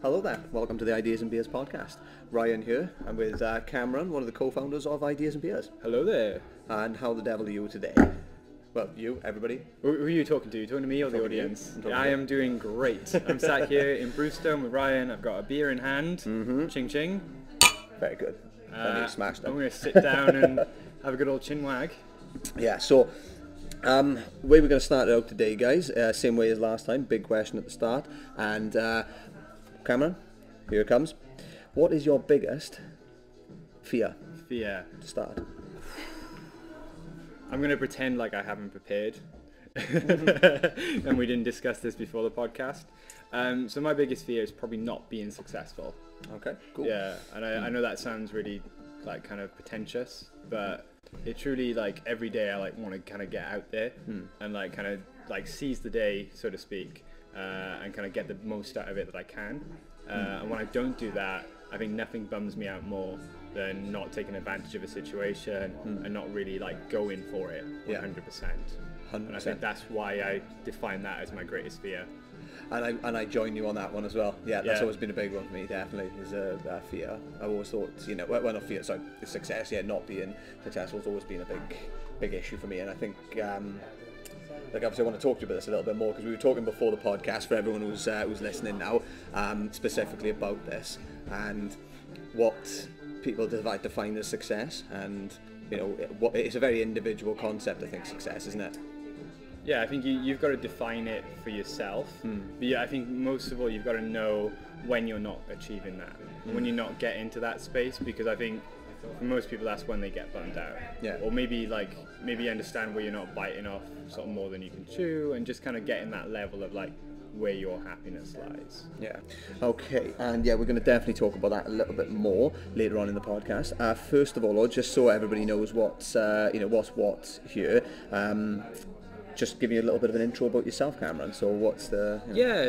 Hello there, welcome to the Ideas and Beers podcast. Ryan here, I'm with Cameron, one of the co-founders of Ideas and Beers. Hello there. And how the devil are you today? Well, you, everybody. Who are you talking to? You talking to me or the audience? I am doing great. I'm sat here in Brewstone with Ryan. I've got a beer in hand. Ching ching. Very good. Smashed it. I'm going to sit down and have a good old chin wag. Yeah, so the way we're going to start it out today, guys, same way as last time, big question at the start. And Cameron, here it comes. What is your biggest fear? Fear. To start. I'm going to pretend like I haven't prepared. And we didn't discuss this before the podcast. So my biggest fear is probably not being successful. Okay, cool. Yeah, and I know that sounds really like kind of pretentious, but it truly, like, every day I like want to kind of get out there and like kind of like seize the day, so to speak, and kind of get the most out of it that I can. And when I don't do that, I think nothing bums me out more than not taking advantage of a situation and not really like going for it 100%. 100%. And I think that's why I define that as my greatest fear. And I join you on that one as well. Yeah, that's always been a big one for me, definitely, is a fear. I've always thought, well, not fear, sorry, success, not being successful has always been a big issue for me. And I think, like, obviously I want to talk to you about this a little bit more, because we were talking before the podcast, for everyone who's listening now, specifically about this, and what people define as success, and, it's a very individual concept, I think, success, isn't it? Yeah, I think you've got to define it for yourself. But yeah, I think most of all you've got to know when you're not achieving that, when you're not getting to that space, because I think for most people that's when they get burned out. Yeah. Or maybe understand where you're not biting off sort of more than you can chew, and just kind of getting that level of like where your happiness lies. Yeah. Okay, and we're going to definitely talk about that a little bit more later on in the podcast. First of all, just so everybody knows what's what here. Just give me a little bit of an intro about yourself, Cameron. So what's the...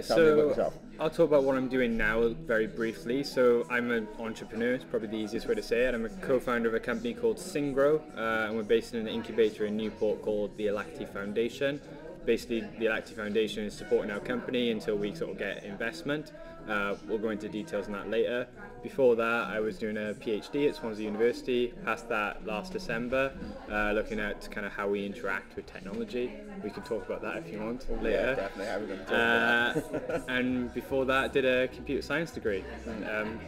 tell me about yourself. I'll talk about what I'm doing now very briefly. So I'm an entrepreneur, it's probably the easiest way to say it. I'm a co-founder of a company called Singgrow, and we're based in an incubator in Newport called the Elacti Foundation. Basically, the Elacti Foundation is supporting our company until we sort of get investment. We'll go into details on that later. Before that, I was doing a PhD at Swansea University, passed that last December, looking at kind of how we interact with technology. We can talk about that if you want later. Yeah, definitely. How are we going to talk about that? And before that, did a computer science degree,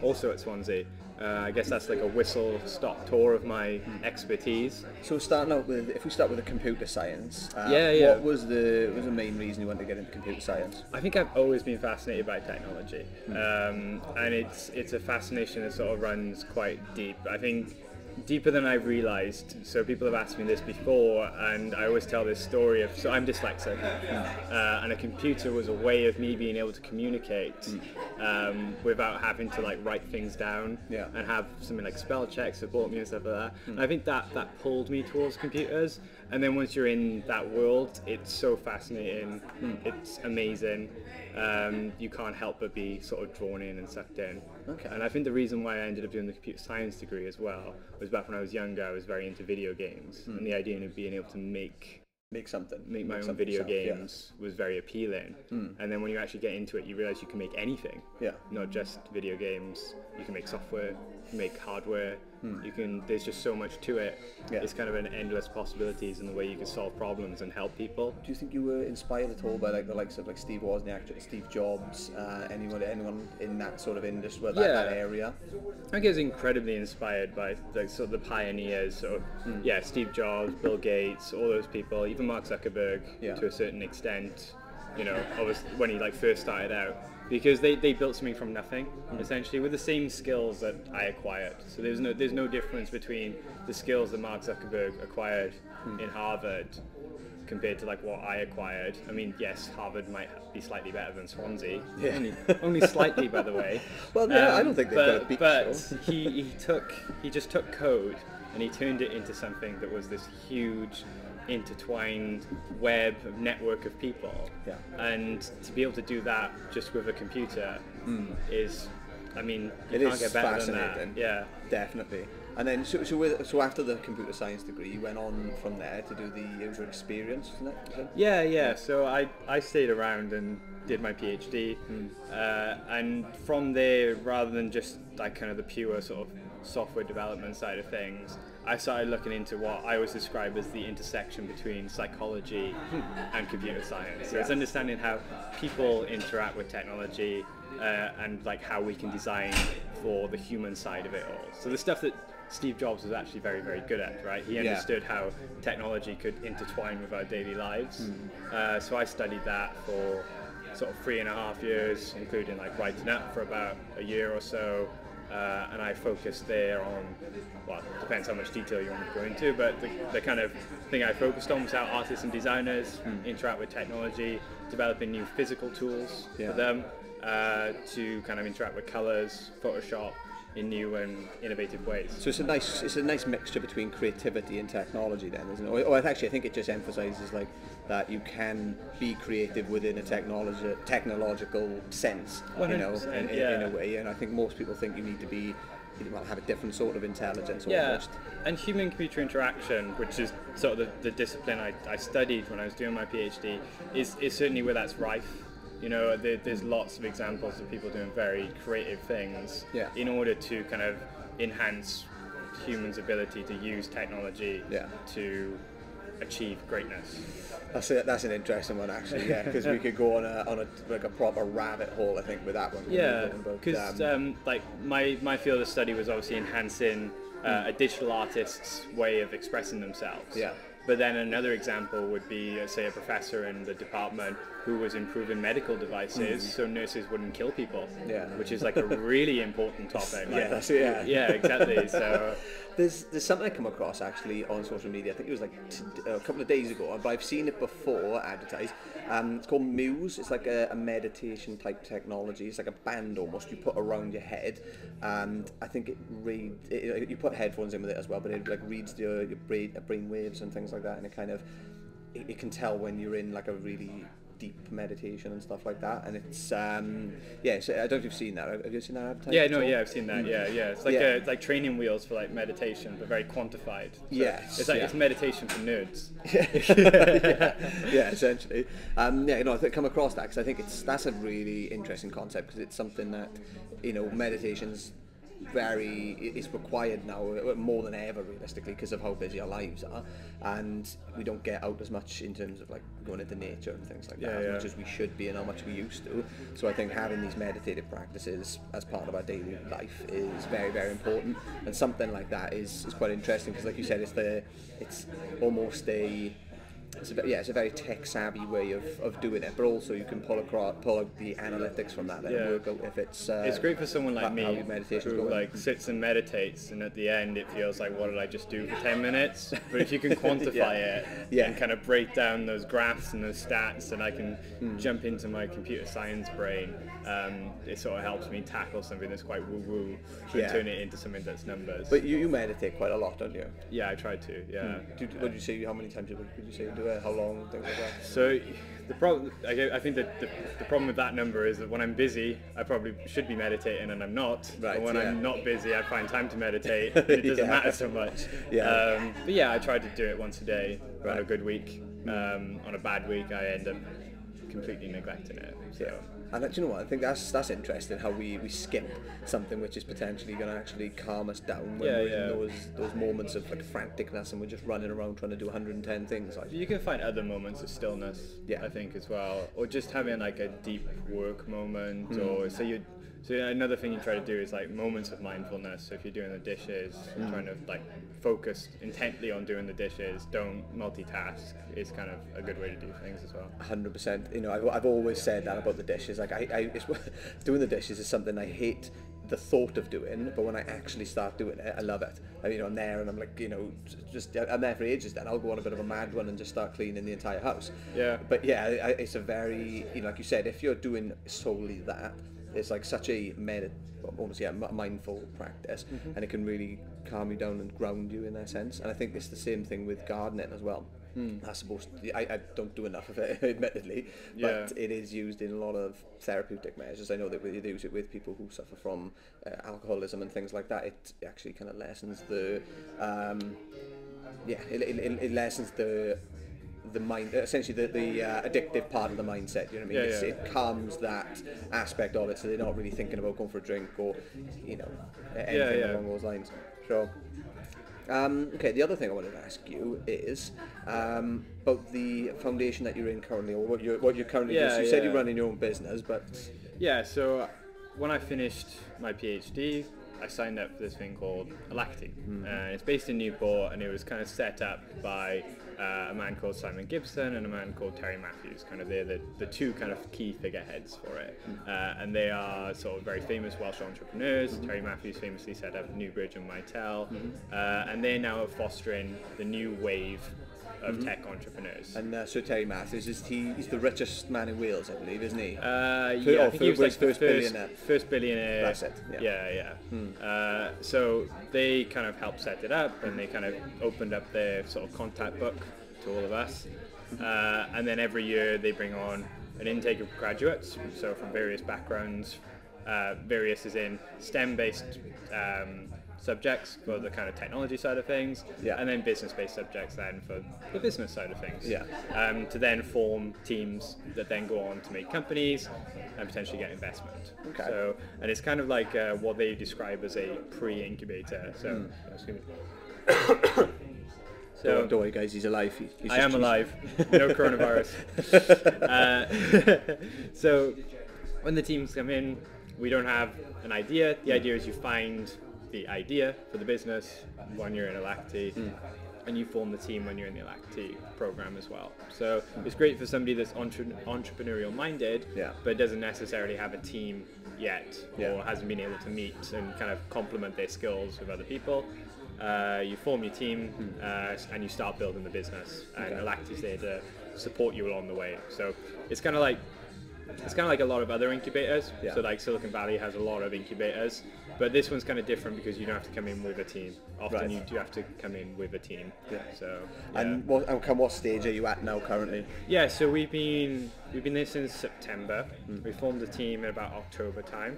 also at Swansea. I guess that's like a whistle-stop tour of my expertise. So starting out with, if we start with the computer science, what was the main reason you wanted to get into computer science? I think I've always been fascinated by technology, and it's a fascination that sort of runs quite deep. I think deeper than I've realised. So people have asked me this before, and I always tell this story of, so I'm dyslexic, and a computer was a way of me being able to communicate without having to like write things down and have something like spell check support me and stuff like that. And I think that pulled me towards computers. And then once you're in that world, it's so fascinating, it's amazing. You can't help but be sort of drawn in and sucked in. Okay. And I think the reason why I ended up doing the computer science degree as well was back when I was younger, I was very into video games, and the idea of being able to make my own video games was very appealing. And then when you actually get into it, you realize you can make anything. Not just video games. You can make software, you can make hardware. There's just so much to it. It's kind of an endless possibilities in the way you can solve problems and help people. Do you think you were inspired at all by like the likes of like Steve Wozniak, Steve Jobs, anyone in that sort of industry, that area? I think I was incredibly inspired by like sort of the pioneers, sort of Steve Jobs, Bill Gates, all those people, even Mark Zuckerberg to a certain extent. When he like first started out. Because they built something from nothing, essentially, with the same skills that I acquired. So there's no difference between the skills that Mark Zuckerberg acquired in Harvard compared to like what I acquired. I mean, yes, Harvard might be slightly better than Swansea, only slightly, by the way. Well, I don't think they've got a beat. But he just took code and he turned it into something that was this huge intertwined web network of people, and to be able to do that just with a computer is I mean, it you can't is get better than fascinating. that. Yeah, definitely. And then, so after the computer science degree, you went on from there to do the user experience, isn't it? yeah. So I stayed around and did my PhD, and from there, rather than just like kind of the pure sort of software development side of things, I started looking into what I always describe as the intersection between psychology and computer science. So it's understanding how people interact with technology, and like how we can design for the human side of it all. So the stuff that Steve Jobs was actually very, very good at, right? He understood how technology could intertwine with our daily lives. So I studied that for sort of 3.5 years, including like writing up for about a year or so. And I focused there on, well, depends how much detail you want me to go into, but the kind of thing I focused on was how artists and designers interact with technology, developing new physical tools for them to kind of interact with colors, Photoshop, in new and innovative ways. So it's a nice mixture between creativity and technology then, isn't it? Or actually I think it just emphasizes like that you can be creative within a technological sense, you know, in a way. And I think most people think you need to be, well, have a different sort of intelligence almost. And human-computer interaction, which is sort of the discipline I studied when I was doing my PhD, is certainly where that's rife. You know, there's lots of examples of people doing very creative things in order to kind of enhance humans' ability to use technology to achieve greatness. That's an interesting one actually, because we could go on a proper rabbit hole, I think, with that one. Because like my field of study was obviously enhancing a digital artist's way of expressing themselves. But then another example would be, say, a professor in the department who was improving medical devices so nurses wouldn't kill people, which is like a really important topic. Like, yeah, exactly. So there's something I come across actually on social media. I think it was like a couple of days ago, but I've seen it before advertised. It's called Muse. It's like a meditation type technology. It's like a band almost you put around your head, and I think you put headphones in with it as well, but it like reads your brain waves and things like that, and it kind of it can tell when you're in like a really deep meditation and stuff like that, and it's so I don't know if you've seen that. Have you seen that advertised? I've seen that. It's like it's like training wheels for like meditation, but very quantified. So it's meditation for nerds. Essentially. I've come across that because I think that's a really interesting concept, because it's something that, you know, meditation's it's required now more than ever, realistically, because of how busy our lives are, and we don't get out as much in terms of like going into nature and things like that as much as we should be and how much we used to. So I think having these meditative practices as part of our daily life is very, very important, and something like that is quite interesting, because like you said, it's almost it's a very tech-savvy way of doing it, but also you can pull out the analytics from that and work out if it's great for someone like me who like sits and meditates, and at the end it feels like, what did I just do for 10 minutes? But if you can quantify it and kind of break down those graphs and those stats, and I can jump into my computer science brain, it sort of helps me tackle something that's quite woo-woo and turn it into something that's numbers. But you meditate quite a lot, don't you? Yeah, I try to. What did you say? How many times a week would you say you do it? How long? Things like that. So the problem, I think that the problem with that number is that when I'm busy, I probably should be meditating, and I'm not. But when I'm not busy, I find time to meditate. And it doesn't matter so much. But I try to do it once a day on a good week. On a bad week, I end up completely neglecting it. So. And do you know what? I think that's interesting, how we skip something which is potentially going to actually calm us down when we're in those moments of like franticness, and we're just running around trying to do 110 things. Like, you can find other moments of stillness, I think, as well, or just having like a deep work moment, or so another thing you try to do is like moments of mindfulness. So if you're doing the dishes, trying to like focus intently on doing the dishes, don't multitask, is kind of a good way to do things as well. 100%. You know, I've always said that about the dishes. Like doing the dishes is something I hate the thought of doing, but when I actually start doing it, I love it. I mean, I'm there and I'm like, you know, I'm there for ages. Then I'll go on a bit of a mad run and just start cleaning the entire house. But it's a very, you know, like you said, if you're doing solely that, it's like such a mindful practice, and it can really calm you down and ground you in that sense. And I think it's the same thing with gardening as well. That's supposed to, I don't do enough of it, admittedly, but it is used in a lot of therapeutic measures. I know that they use it with people who suffer from alcoholism and things like that. It actually kind of lessens the, it lessens the mind, essentially the addictive part of the mindset. You know what I mean? It calms that aspect of it, so they're not really thinking about going for a drink or, you know, anything along those lines. Sure. Okay, the other thing I wanted to ask you is about the foundation that you're in currently, or what you're currently doing. So you said you're running your own business, but so when I finished my PhD, I signed up for this thing called Alacti. It's based in Newport, and it was kind of set up by a man called Simon Gibson and a man called Terry Matthews. Kind of they're the two kind of key figureheads for it, and they are sort of very famous Welsh entrepreneurs. Terry Matthews famously set up Newbridge and Mitel, and they're now fostering the new wave of tech entrepreneurs. And so Terry Matthews, he's the richest man in Wales, I believe, isn't he? I think he was like first billionaire. First billionaire. That's it. So they kind of helped set it up, and they kind of opened up their sort of contact book to all of us. And then every year they bring on an intake of graduates, so from various backgrounds, various as in STEM-based subjects for the kind of technology side of things, and then business-based subjects then for the business side of things. To then form teams that then go on to make companies and potentially get investment. Okay. So, and it's kind of like what they describe as a pre-incubator. So, so don't worry, guys, he's alive. I am alive. No coronavirus. So when the teams come in, we don't have an idea. The idea is you find the idea for the business when you're in Alacti, and you form the team when you're in the Alacti program as well. So it's great for somebody that's entrepreneurial minded, but doesn't necessarily have a team yet, or hasn't been able to meet and kind of complement their skills with other people. You form your team, and you start building the business, and Alacti's there to support you along the way. So it's kind of like a lot of other incubators. So like Silicon Valley has a lot of incubators, but this one's kind of different because you don't have to come in with a team. Often you do have to come in with a team. So and what stage are you at now currently? So we've been there since September. We formed a team in about October time.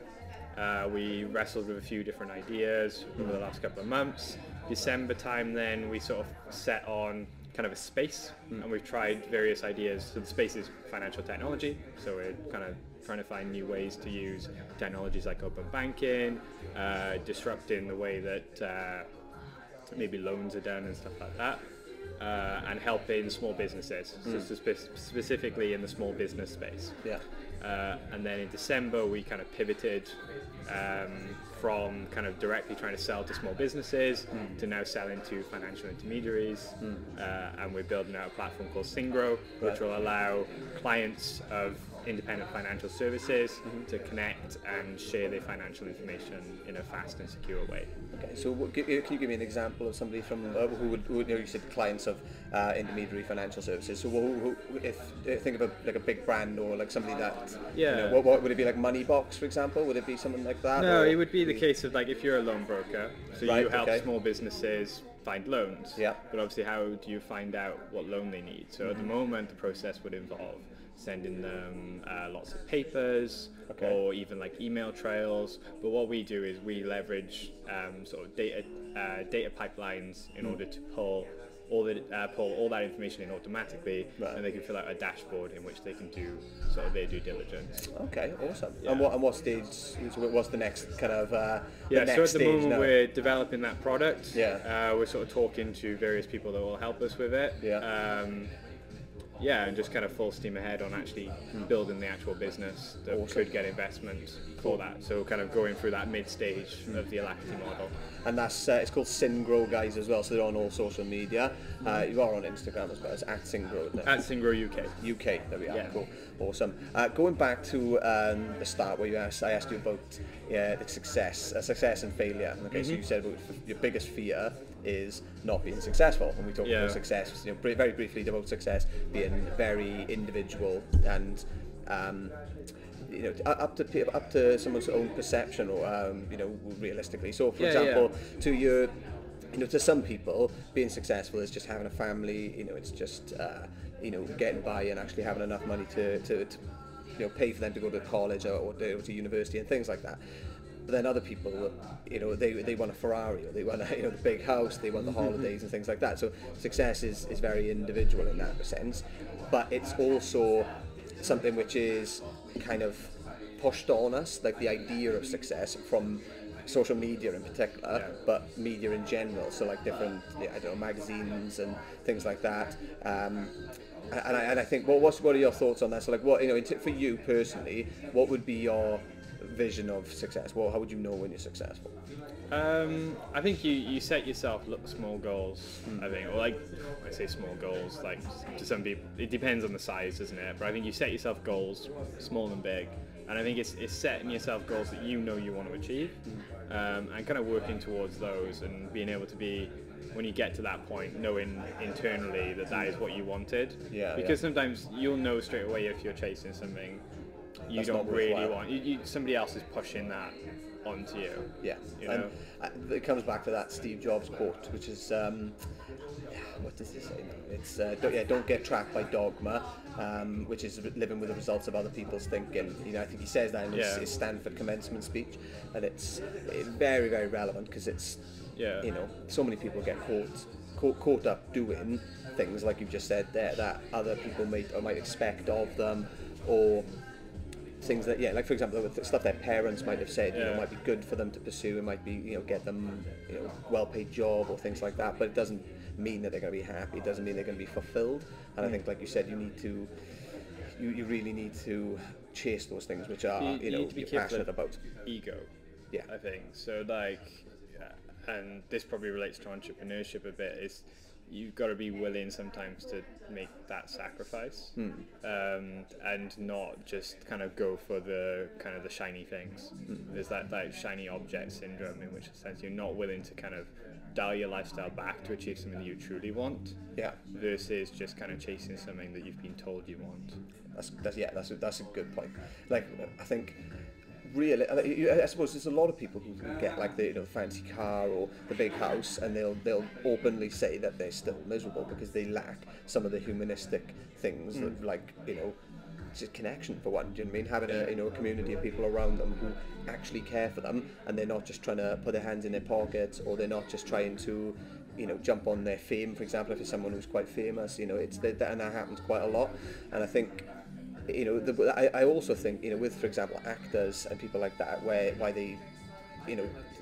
We wrestled with a few different ideas over the last couple of months. December time then we sort of set on kind of a space, and we've tried various ideas. So the space is financial technology, so we're kind of trying to find new ways to use technologies like open banking, disrupting the way that maybe loans are done and stuff like that, and helping small businesses, so specifically in the small business space. And then in December we kind of pivoted from kind of directly trying to sell to small businesses to now selling to financial intermediaries, and we're building out a platform called Syngro, which will allow clients of independent financial services to connect and share their financial information in a fast and secure way. Okay, so can you give me an example of somebody from who you said clients of intermediary financial services? So who if think of a big brand, or like somebody that what would it be, like Moneybox, for example? Would it be something like that? No, it would be the case of like if you're a loan broker, so you help small businesses find loans. But obviously, how do you find out what loan they need? So at the moment, the process would involve sending them lots of papers, or even like email trails. But what we do is we leverage sort of data pipelines in order to pull all that information in automatically, and they can fill out a dashboard in which they can do sort of their due diligence. Okay, awesome. And what stage? What's the next kind of? So at the moment we're developing that product. We're sort of talking to various people that will help us with it. And just kind of full steam ahead on actually building the actual business that could get investment for that. So kind of going through that mid-stage of the Alacti model. And that's it's called Syngro, guys, as well. So they're on all social media. You are on Instagram as well. It's at Syngro, isn't it? At Syngro UK. UK, there we are. Cool, awesome. Going back to the start where I asked you about the success and failure. Okay, so you said about your biggest fear is not being successful, and we talked about success, very briefly about success being very individual and up to someone's own perception, or realistically. So for example, to your to some people, being successful is just having a family. It's just getting by and actually having enough money to pay for them to go to college or to university and things like that. But then other people, they want a Ferrari, or they want the big house, they want the holidays and things like that. So success is very individual in that sense, but it's also something which is kind of pushed on us, like the idea of success from social media in particular, but media in general. So like different, magazines and things like that. And I think, what are your thoughts on that? So like, what for you personally, what would be your vision of success? Well, how would you know when you're successful? I think you set yourself small goals. I think, or like I say small goals, like to some people it depends on the size, doesn't it? But I think you set yourself goals, small and big, and I think it's setting yourself goals that you want to achieve, and kind of working towards those and being able to be, when you get to that point, knowing internally that is what you wanted. Because sometimes you'll know straight away if you're chasing something you That's don't really want. Somebody else is pushing that onto you. Yeah, and it comes back to that Steve Jobs quote, which is, what does he say now? It's, don't get trapped by dogma, which is living with the results of other people's thinking. I think he says that in his Stanford commencement speech, and it's very, very relevant, because it's, so many people get caught up doing things like you've just said there that other people might expect of them, or things that, like for example, stuff their parents might have said, might be good for them to pursue. It might be, get them, well-paid job or things like that. But it doesn't mean that they're going to be happy. It doesn't mean they're going to be fulfilled. And I think, like you said, you really need to chase those things which are, you're passionate about. Ego. Yeah. I think so. Like, and this probably relates to entrepreneurship a bit. Is you've got to be willing sometimes to make that sacrifice, and not just kind of go for the shiny things. There's that shiny object syndrome, in which sense you're not willing to kind of dial your lifestyle back to achieve something that you truly want, versus just kind of chasing something that you've been told you want. That's a good point. Like, I think really, I suppose there's a lot of people who get like the fancy car or the big house, and they'll openly say that they're still miserable because they lack some of the humanistic things, of like just connection, for one. Do you know what I mean? Having a community of people around them who actually care for them, and they're not just trying to put their hands in their pockets, or they're not just trying to jump on their fame. For example, if it's someone who's quite famous, and that happens quite a lot. And I think I also think with, for example, actors and people like that, why they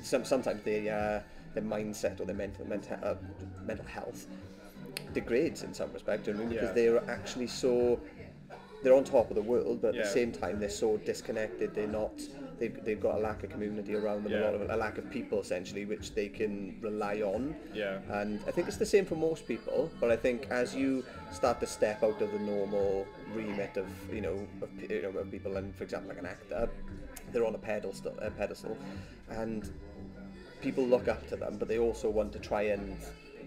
sometimes their mindset or their mental health degrades in some respect, because they're actually they're on top of the world, but at the same time they're so disconnected. They've got a lack of community around them, a lack of people essentially which they can rely on. And I think it's the same for most people, but I think as you start to step out of the normal remit of people, and for example like an actor, they're on a pedestal, and people look up to them, but they also want to try and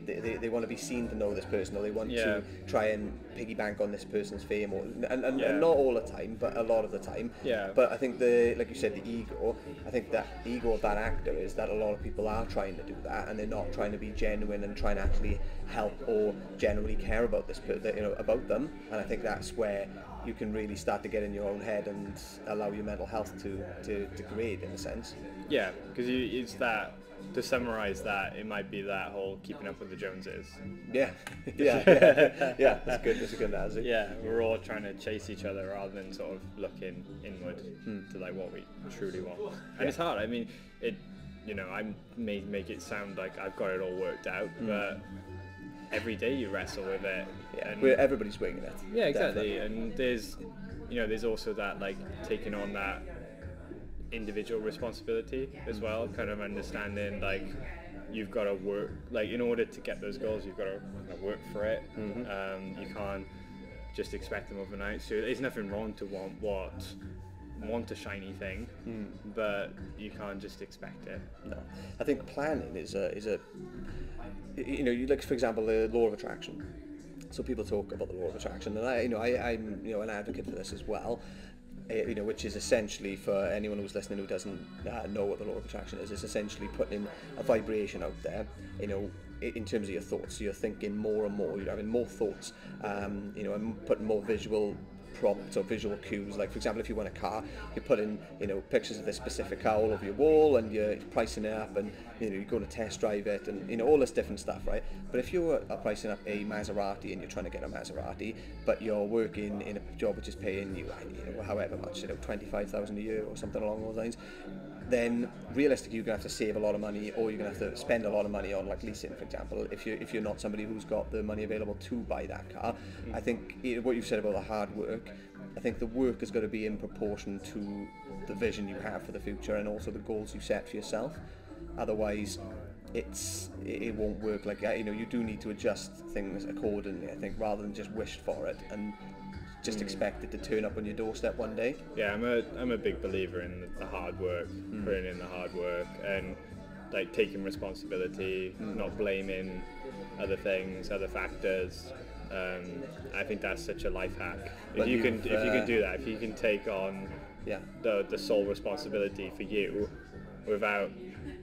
they want to be seen to know this person, or they want to try and piggyback on this person's fame, and not all the time, but a lot of the time. But I think like you said, the ego. I think that ego of that actor is that a lot of people are trying to do that, and they're not trying to be genuine and trying to actually help or genuinely care about this about them. And I think that's where you can really start to get in your own head and allow your mental health to degrade in a sense. Yeah, because it's that. To summarize that, it might be that whole keeping up with the Joneses. Yeah. That's good. That's a good analogy. Yeah, we're all trying to chase each other rather than sort of looking inward to like what we truly want. And it's hard. I mean, I may make it sound like I've got it all worked out, but every day you wrestle with it. Yeah, and everybody's winging it. Yeah, exactly. Definitely. And there's also that like taking on that individual responsibility as well, kind of understanding like you've got to work, like in order to get those goals you've got to work for it. You can't just expect them overnight. So there's nothing wrong to want a shiny thing, but you can't just expect it. No, I think planning is a you like, for example, the law of attraction. So people talk about the law of attraction, and I'm an advocate for this as well. which is essentially, for anyone who's listening who doesn't know what the law of attraction is, it's essentially putting a vibration out there, in terms of your thoughts. So you're thinking more and more, you're having more thoughts, and putting more visual prompts or visual cues. Like, for example, if you want a car, you're putting pictures of this specific car all over your wall, and you're pricing it up, and you're going to test drive it, and all this different stuff, right? But if you are pricing up a Maserati and you're trying to get a Maserati, but you're working in a job which is paying you however much, 25,000 a year or something along those lines, then realistically you're going to have to save a lot of money, or you're going to have to spend a lot of money on, like, leasing, for example, if you're not somebody who's got the money available to buy that car. I think what you've said about the hard work, I think the work has got to be in proportion to the vision you have for the future, and also the goals you set for yourself. Otherwise it won't work. Like, you do need to adjust things accordingly, I think, rather than just wish for it and just expect it to turn up on your doorstep one day. Yeah, I'm a big believer in the hard work, putting in the hard work, and like taking responsibility, not blaming other things, other factors. I think that's such a life hack. If you can do that, if you can take on the sole responsibility for you without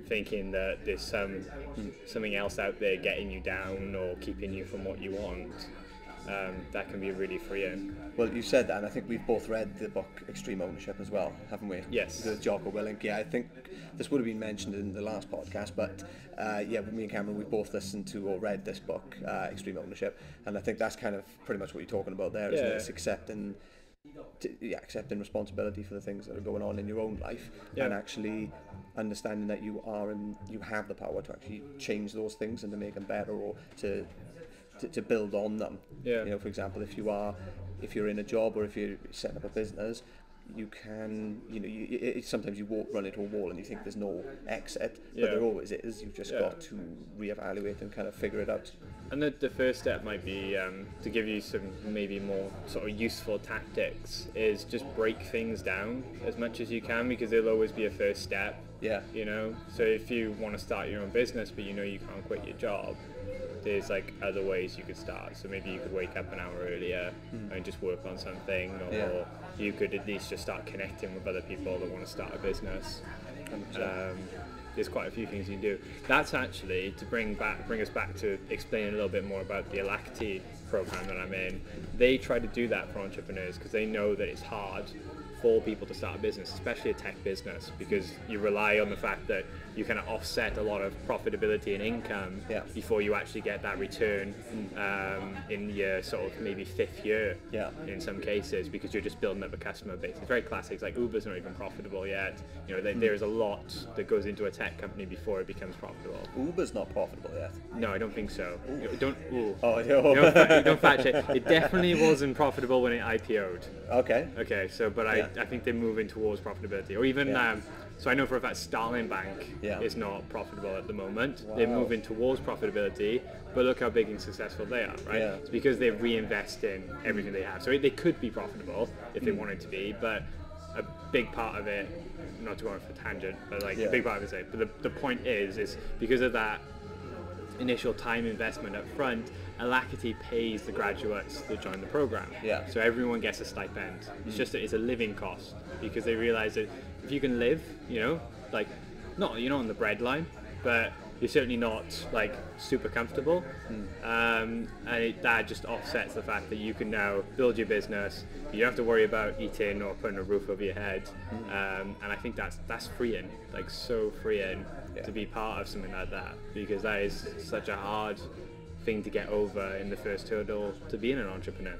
thinking that there's something else out there getting you down or keeping you from what you want, that can be really freeing. Well, you said that, and I think we've both read the book Extreme Ownership as well, haven't we? Yes. The Jocko Willink. Yeah, I think this would have been mentioned in the last podcast, but me and Cameron, we both listened to or read this book, Extreme Ownership, and I think that's kind of pretty much what you're talking about there, isn't it? It's accepting responsibility for the things that are going on in your own life, and actually understanding that you have the power to actually change those things and to make them better, or to build on them. For example, if you're in a job, or if you're setting up a business, you can, sometimes you run into a wall and you think there's no exit, but there always is. You've just got to reevaluate and kind of figure it out. And the first step might be, to give you some maybe more sort of useful tactics, is just break things down as much as you can, because there'll always be a first step. So if you want to start your own business, but you can't quit your job, there's like other ways you could start. So maybe you could wake up an hour earlier and just work on something, or you could at least just start connecting with other people that want to start a business. There's quite a few things you can do. That's actually to bring us back to explaining a little bit more about the Alacrity program that I'm in. They try to do that for entrepreneurs because they know that it's hard for people to start a business, especially a tech business, because you rely on the fact that you kind of offset a lot of profitability and income before you actually get that return in your sort of maybe fifth year in some cases, because you're just building up a customer base. It's very classic. It's like Uber's not even profitable yet. There's a lot that goes into a tech company before it becomes profitable. Uber's not profitable yet? No, I don't think so. Don't fact check. It definitely wasn't profitable when it IPO'd. Okay, so but I think they're moving towards profitability, or even so I know for a fact Starling Bank is not profitable at the moment. They're moving towards profitability, but look how big and successful they are, right? It's because they reinvest in everything they have. So they could be profitable if they wanted to be, but a big part of it, not to go on for a tangent, but like a big part of it, but the point is because of that initial time investment up front, Alacrity pays the graduates that join the program. So everyone gets a stipend. It's just it's a living cost, because they realize that if you can live, you're not on the bread line, but you're certainly not like super comfortable, and that just offsets the fact that you can now build your business. You don't have to worry about eating or putting a roof over your head, and I think that's freeing, like so freeing to be part of something like that, because that is such a hard thing to get over in the first hurdle to being an entrepreneur.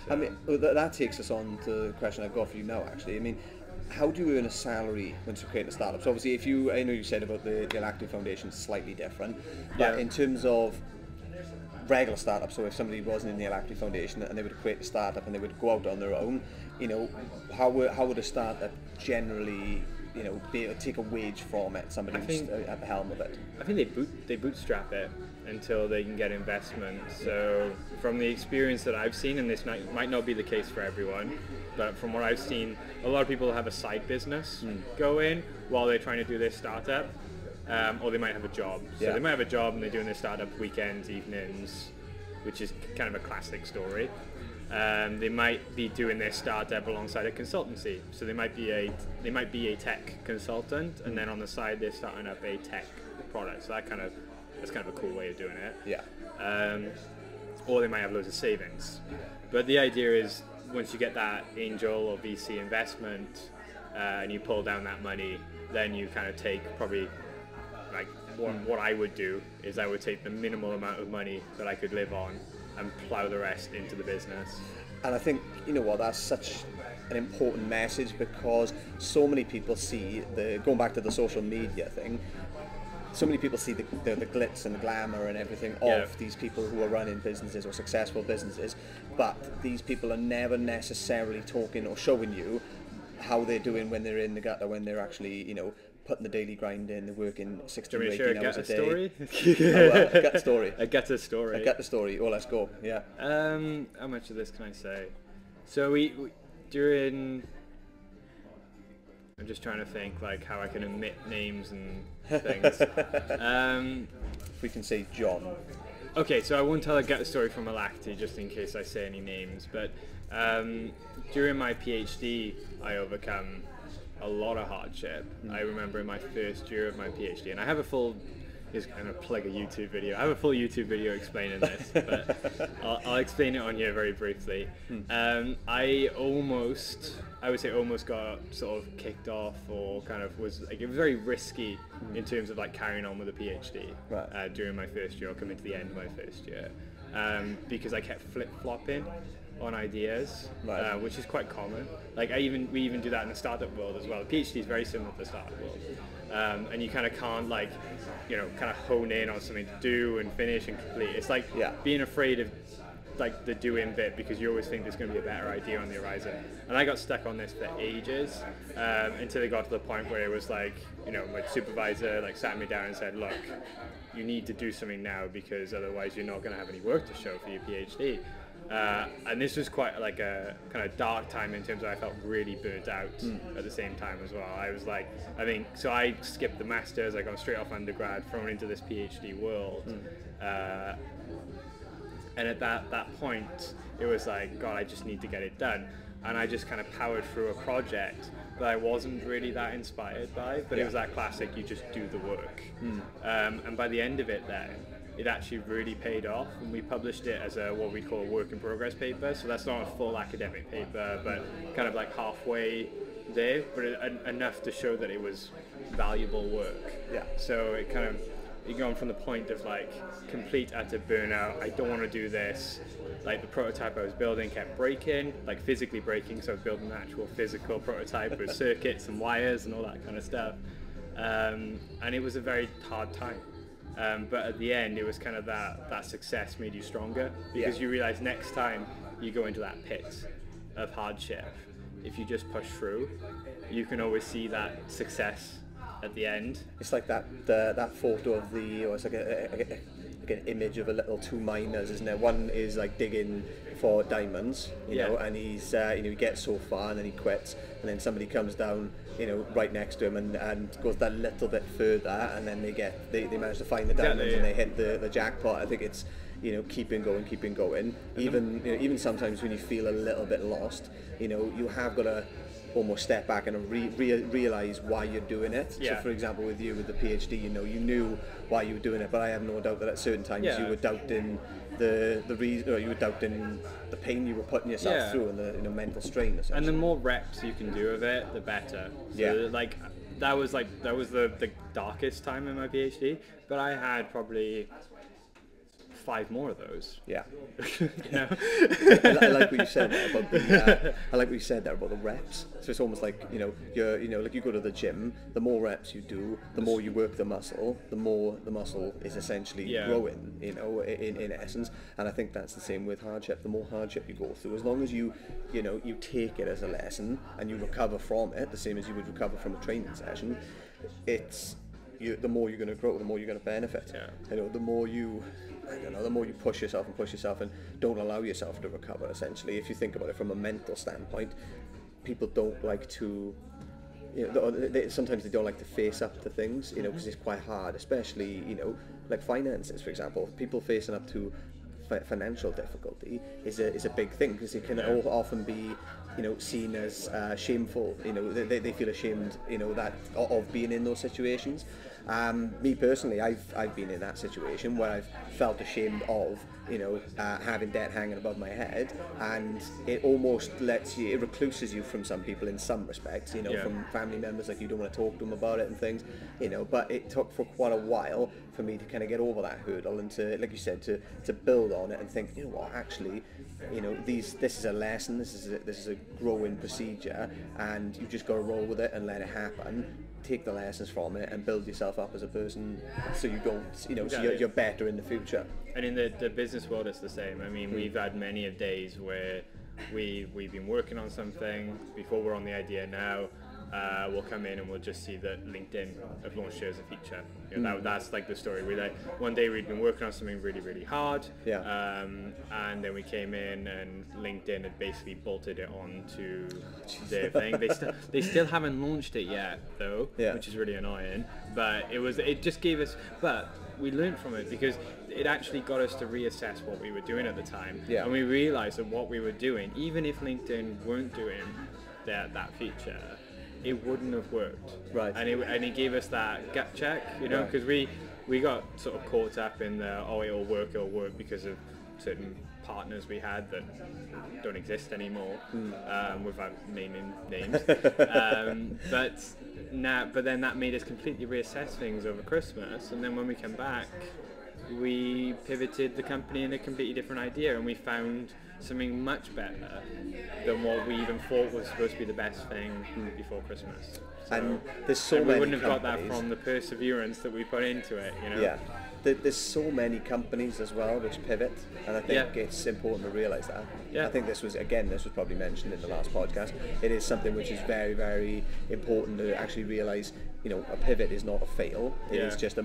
So. I mean, that takes us on to the question I've got for you now, actually. I mean, how do you earn a salary once you create a startup? So obviously, I know you said about the Alacrity Foundation is slightly different, but in terms of regular startups, so if somebody wasn't in the Alacrity Foundation and they would create a startup and they would go out on their own, how would a startup generally, be able to take a wage from it, somebody who's at the helm of it? I think they bootstrap it until they can get investment. So from the experience that I've seen, and this might not be the case for everyone, but from what I've seen, a lot of people have a side business go in while they're trying to do their startup, or they might have a job. So they might have a job and they're doing their startup weekends, evenings, which is kind of a classic story. They might be doing their startup alongside a consultancy, so they might be a tech consultant, and then on the side they're starting up a tech product. So that's kind of a cool way of doing it. Yeah. Or they might have loads of savings. But the idea is, once you get that angel or VC investment, and you pull down that money, then you kind of take probably, like, what I would do is I would take the minimal amount of money that I could live on and plow the rest into the business. And I think, you know what, that's such an important message, because so many people see going back to the social media thing, so many people see the glitz and the glamour and everything of these people who are running businesses or successful businesses, but these people are never necessarily talking or showing you how they're doing when they're in the gutter, when they're actually, you know, putting the daily grind in, they're working 16 to 18 hours a day. Story? A gut story. A gut story. A gut story. Oh, let's go. Yeah. How much of this can I say? So we during. I'm just trying to think like how I can omit names and things. We can say John. Okay, so I won't tell a gut story from Alacti just in case I say any names, but during my PhD, I overcome a lot of hardship. I remember in my first year of my PhD, and I have a full, just kind of plug a YouTube video. I have a full YouTube video explaining this, but I'll explain it on here very briefly. I would say almost got sort of kicked off, or kind of was like, it was very risky in terms of like carrying on with a PhD during my first year, or coming to the end of my first year, because I kept flip-flopping on ideas, which is quite common. Like we even do that in the startup world as well. The PhD is very similar to the startup world, and you kind of can't like, you know, kind of hone in on something to do and finish and complete. It's like being afraid of like the doing bit, because you always think there's going to be a better idea on the horizon. And I got stuck on this for ages, until it got to the point where it was like, you know, my supervisor like sat me down and said, look, you need to do something now, because otherwise you're not going to have any work to show for your PhD. And this was quite like a kind of dark time in terms of I felt really burnt out at the same time as well. I was like, so I skipped the masters, I got straight off undergrad, thrown into this PhD world. And at that point, it was like, God, I just need to get it done. And I just kind of powered through a project that I wasn't really that inspired by, but it was that classic, you just do the work. And by the end of it then, it actually really paid off, and we published it as what we call a work in progress paper. So that's not a full academic paper, but kind of like halfway there, but enough to show that it was valuable work. So it kind of, you're going from the point of like complete utter burnout, I don't want to do this. Like the prototype I was building kept breaking, like physically breaking, so I was building an actual physical prototype with circuits and wires and all that kind of stuff. And it was a very hard time. But at the end, it was kind of that success made you stronger, because you realize next time you go into that pit of hardship, if you just push through, you can always see that success at the end. It's like that photo of it's like an image of a little two miners, isn't it? One is like digging for diamonds, you know, and he's he gets so far and then he quits, and then somebody comes down, you know, right next to him and goes that little bit further, and then they manage to find the diamonds and they hit the jackpot. I think it's, you know, keeping going. Even sometimes when you feel a little bit lost, you know, you have got to almost step back and realize why you're doing it. So for example, with you with the PhD, you know, you knew why you were doing it, but I have no doubt that at certain times you were doubting the reason, or you were doubting the pain you were putting yourself through, and the mental strain essentially. And the more reps you can do of it, the better. So like that was the darkest time in my PhD, but I had probably 5 more of those. Yeah. You know? I like what you said there about the. I like what you said there about the reps. So it's almost like, you know, like you go to the gym. The more reps you do, the more you work the muscle. The more the muscle is essentially growing. You know, in essence. And I think that's the same with hardship. The more hardship you go through, as long as you take it as a lesson and you recover from it, the same as you would recover from a training session, the more you're going to grow, the more you're going to benefit. You know, the more you push yourself and don't allow yourself to recover, essentially. If you think about it from a mental standpoint, people don't like to, you know, sometimes they don't like to face up to things, you know, because it's quite hard, especially, you know, like finances, for example. People facing up to financial difficulty is a big thing, because it can often be, you know, seen as shameful. You know, they feel ashamed, you know, that of being in those situations. Me personally, I've been in that situation where I've felt ashamed of, you know, having debt hanging above my head, and it almost it recluses you from some people in some respects, you know, from family members, like you don't want to talk to them about it and things, you know. But it took for quite a while for me to kind of get over that hurdle and to, like you said, to build on it and think, you know what, actually, you know, this is a lesson, this is a growing procedure, and you've just got to roll with it and let it happen. Take the lessons from it and build yourself up as a person, so you don't, you know, so you're better in the future. And in the business world, it's the same. I mean, we've had many of days where we've been working on something before we're on the idea now. We'll come in and we'll just see that LinkedIn have launched it as a feature. You know, that's like the story. One day we'd been working on something really, really hard, and then we came in and LinkedIn had basically bolted it onto their thing. They still haven't launched it yet, though, which is really annoying. But it just gave us. But we learned from it, because it actually got us to reassess what we were doing at the time, and we realized that what we were doing, even if LinkedIn weren't doing that feature, it wouldn't have worked, right? And it gave us that gut check, you know, because we got sort of caught up in the it'll work because of certain partners we had that don't exist anymore, without naming names. But then that made us completely reassess things over Christmas, and then when we come back, we pivoted the company in a completely different idea, and we found something much better than what we even thought was supposed to be the best thing before Christmas. So, and there's so many. We wouldn't have got that from the perseverance that we put into it, you know. Yeah, there's so many companies as well which pivot, and I think it's important to realise that. I think this was probably mentioned in the last podcast. It is something which is very, very important to actually realise. You know, a pivot is not a fail. It is just a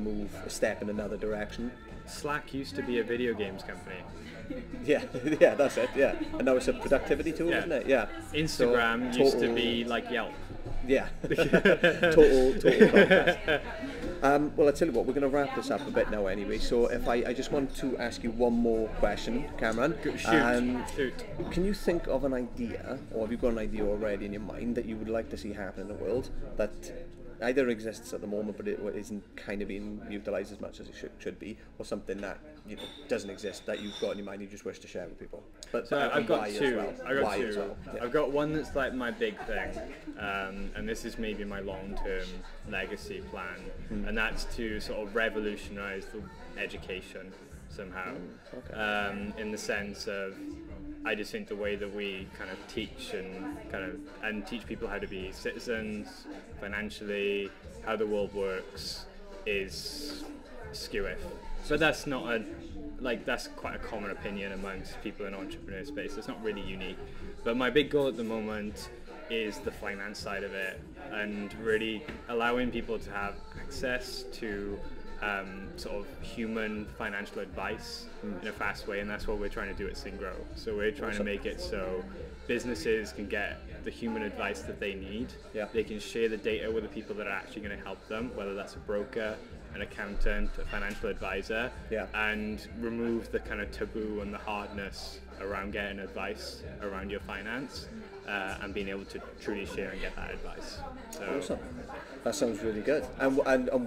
step in another direction. Slack used to be a video games company. Yeah, that's it. Yeah, and now it's a productivity tool, isn't it? Yeah. Instagram used to be like Yelp. Yeah. total contrast. Well, I tell you what, we're going to wrap this up a bit now anyway. So if I just want to ask you one more question, Cameron. Shoot. Can you think of an idea, or have you got an idea already in your mind that you would like to see happen in the world that either exists at the moment but it isn't kind of being utilised as much as it should be, or something that, you know, doesn't exist that you've got in your mind you just wish to share with people? But so I've got two. Yeah. I've got one that's like my big thing, and this is maybe my long-term legacy plan, and that's to sort of revolutionise the education somehow, in the sense of, I just think the way that we kind of teach and teach people how to be citizens financially, how the world works, is skewish. But that's not that's quite a common opinion amongst people in entrepreneur space. It's not really unique. But my big goal at the moment is the finance side of it, and really allowing people to have access to sort of human financial advice in a fast way, and that's what we're trying to do at Syngrow. So we're trying to make it so businesses can get the human advice that they need. They can share the data with the people that are actually going to help them, whether that's a broker, an accountant, a financial advisor, and remove the kind of taboo and the hardness around getting advice around your finance, and being able to truly share and get that advice. So, awesome. That sounds really good. And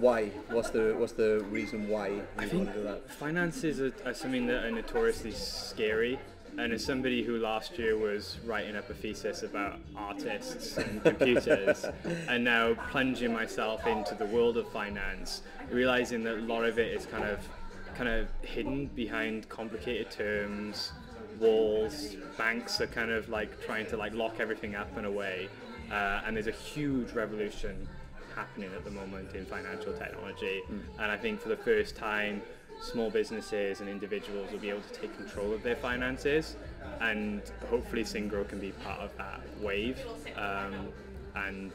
why? What's the reason why you want to do that? Finances are something that are notoriously scary. And as somebody who last year was writing up a thesis about artists and computers, and now plunging myself into the world of finance, realizing that a lot of it is kind of hidden behind complicated terms, walls. Banks are kind of like trying to like lock everything up in a way, and there's a huge revolution happening at the moment in financial technology. And I think for the first time, small businesses and individuals will be able to take control of their finances, and hopefully Syngrow can be part of that wave, and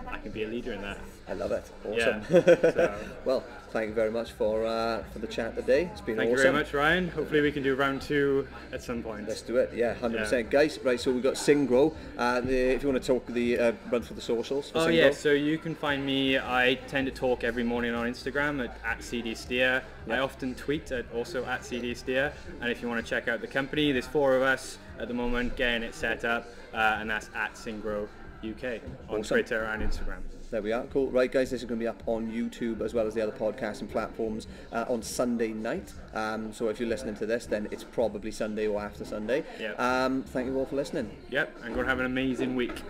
I can be a leader in that. I love it. Awesome. Yeah. So. Well, thank you very much for the chat today. It's been awesome. Thank you very much, Ryan. Hopefully we can do round 2 at some point. Let's do it. Yeah, 100%. Guys, right, so we've got SingGrow. If you want to talk run through the socials for SingGrow. Yeah, so you can find me. I tend to talk every morning on Instagram at CDSteer. I often tweet also at CDSteer. And if you want to check out the company, there's 4 of us at the moment getting it set up, and that's at SingGrow UK on Twitter and Instagram. There we are. Cool. Right, guys, this is going to be up on YouTube as well as the other podcasting platforms on Sunday night. So if you're listening to this, then it's probably Sunday or after Sunday. Yep. Thank you all for listening. Yep, and go and have an amazing week.